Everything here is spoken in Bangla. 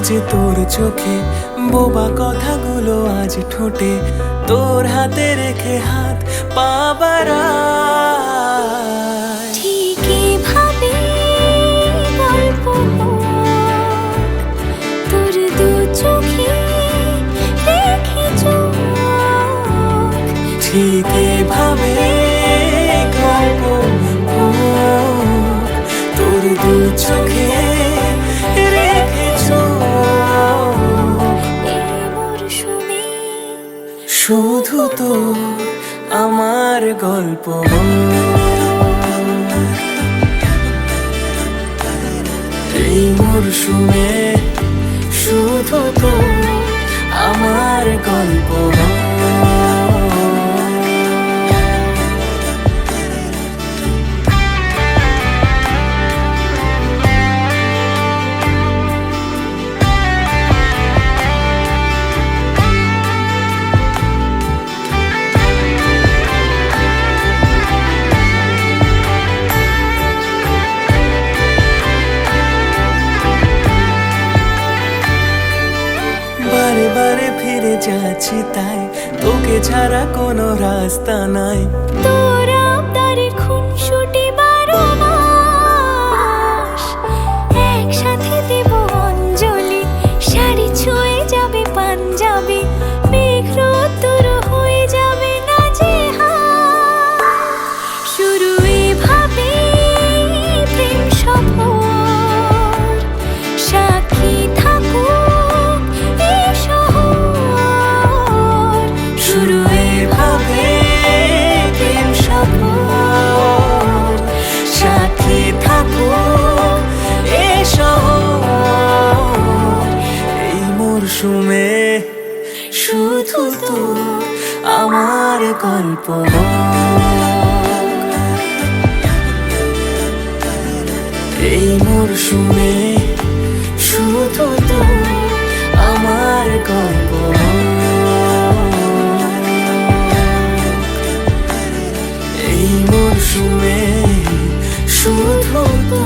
যে তোর চোখে, বোবা কথাগুলো আজ ঠোঁটে, তোর হাতে রেখে হাত পা বাড়ায়। ঠিকই ভাবে গল্প তোর দু চোখে রেখে চোখ, ঠিক এভাবে গল্প হোক, তোর দু চোখে রেখে চোখ। এই মরশুমে শুধু তো আমার গল্প, এই মরশুমে শুধু তো আমার গল্প। বারে বারে ফিরে যাচ্ছি তাই, তোকে ছাড়া কোনো রাস্তা নাই। তোর আবদারে খুনসুটি 12 মাস, একসাথে দেব অঞ্জলি, শাড়ি ছুঁয়ে যাবে পাঞ্জাবি, মেঘ রোদ্দুর হয়ে যাবে নাজেহাল। শুরু এভাবে প্রেম সফর, সাক্ষী থাকুক এই শহর। শুরু এভাবে প্রেম সফর, সাথী থাকুক এ শহর। এই মরশুমে শুধু তো আমার গল্প, এই মরশুমে শুধু তো আমার গল্প, এই মরশুমে শুধু তো